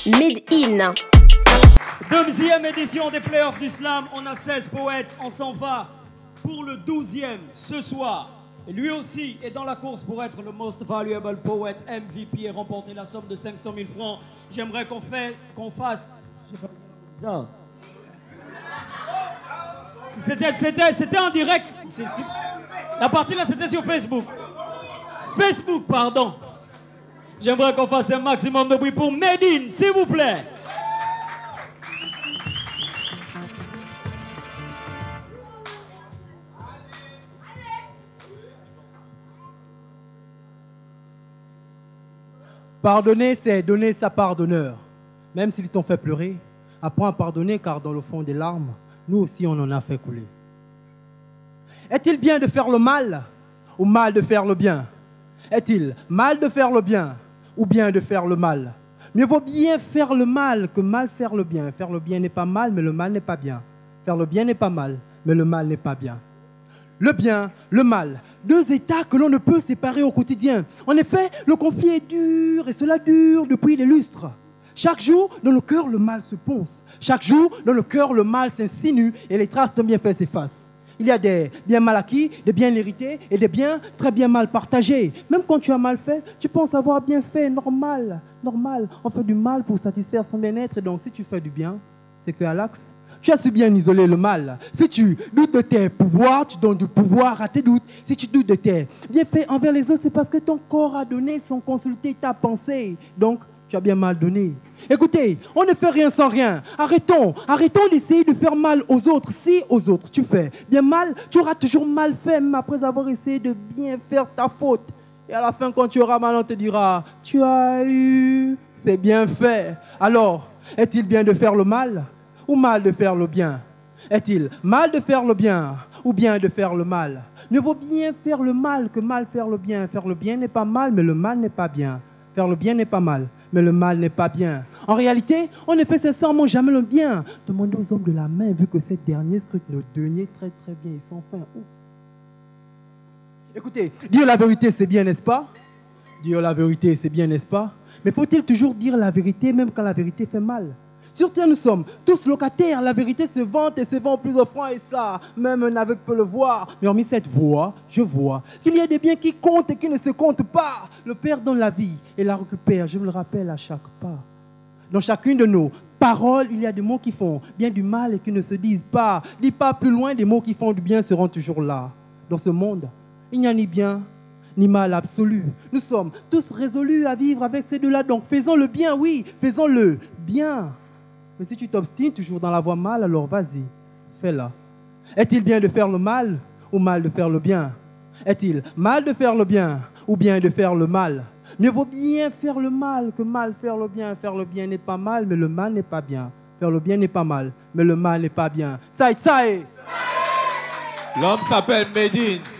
Made in. Deuxième édition des playoffs du slam. On a 16 poètes. On s'en va pour le 12e ce soir. Et lui aussi est dans la course pour être le Most Valuable Poet MVP et remporter la somme de 500 000 francs. J'aimerais qu'on fasse... C'était en direct. La partie là, c'était sur Facebook. Facebook, pardon. J'aimerais qu'on fasse un maximum de bruit pour Made in, s'il vous plaît. Pardonner, c'est donner sa part d'honneur. Même s'ils t'ont fait pleurer, apprends à pardonner car dans le fond des larmes, nous aussi on en a fait couler. Est-il bien de faire le mal ou mal de faire le bien? Est-il mal de faire le bien ou bien de faire le mal? Mieux vaut bien faire le mal que mal faire le bien. Faire le bien n'est pas mal, mais le mal n'est pas bien. Faire le bien n'est pas mal, mais le mal n'est pas bien. Le bien, le mal, deux états que l'on ne peut séparer au quotidien. En effet, le conflit est dur et cela dure depuis des lustres. Chaque jour, dans le cœur, le mal se ponce. Chaque jour, dans le cœur, le mal s'insinue et les traces d'un bienfait s'effacent. Il y a des biens mal acquis, des biens hérités et des biens très bien mal partagés. Même quand tu as mal fait, tu penses avoir bien fait, normal. Normal, on fait du mal pour satisfaire son bien-être et donc si tu fais du bien, c'est qu'à l'axe, tu as su bien isoler le mal. Si tu doutes de tes pouvoirs, tu donnes du pouvoir à tes doutes. Si tu doutes de tes bienfaits envers les autres, c'est parce que ton corps a donné sans consulter ta pensée. Donc, tu as bien mal donné. Écoutez, on ne fait rien sans rien. Arrêtons d'essayer de faire mal aux autres. Si aux autres tu fais bien mal, tu auras toujours mal fait, même après avoir essayé de bien faire ta faute. Et à la fin, quand tu auras mal, on te dira, tu as eu, c'est bien fait. Alors, est-il bien de faire le mal ou mal de faire le bien? Est-il mal de faire le bien ou bien de faire le mal? Mieux vaut bien faire le mal que mal faire le bien. Faire le bien n'est pas mal, mais le mal n'est pas bien. Faire le bien n'est pas mal, mais le mal n'est pas bien. En réalité, on ne fait sincèrement jamais le bien. Demandez aux hommes de la main, vu que ces derniers scrutent nos deniers très très bien et sans fin. Oups. Écoutez, dire la vérité, c'est bien, n'est-ce pas? Dire la vérité, c'est bien, n'est-ce pas? Mais faut-il toujours dire la vérité, même quand la vérité fait mal? Sur terre, nous sommes tous locataires. La vérité se vante et se vend plus offrant et ça, même un aveugle peut le voir. Mais hormis cette voix, je vois qu'il y a des biens qui comptent et qui ne se comptent pas. Le Père donne la vie et la récupère, je me le rappelle à chaque pas. Dans chacune de nos paroles, il y a des mots qui font bien du mal et qui ne se disent pas. Dis pas plus loin, des mots qui font du bien seront toujours là. Dans ce monde, il n'y a ni bien ni mal absolu. Nous sommes tous résolus à vivre avec ces deux-là. Donc faisons le bien, oui, faisons le bien. Mais si tu t'obstines toujours dans la voie mal, alors vas-y, fais-la. Est-il bien de faire le mal ou mal de faire le bien? Est-il mal de faire le bien ou bien de faire le mal? Mieux vaut bien faire le mal que mal faire le bien. Faire le bien n'est pas mal, mais le mal n'est pas bien. Faire le bien n'est pas mal, mais le mal n'est pas bien. Ça est. L'homme s'appelle Made in.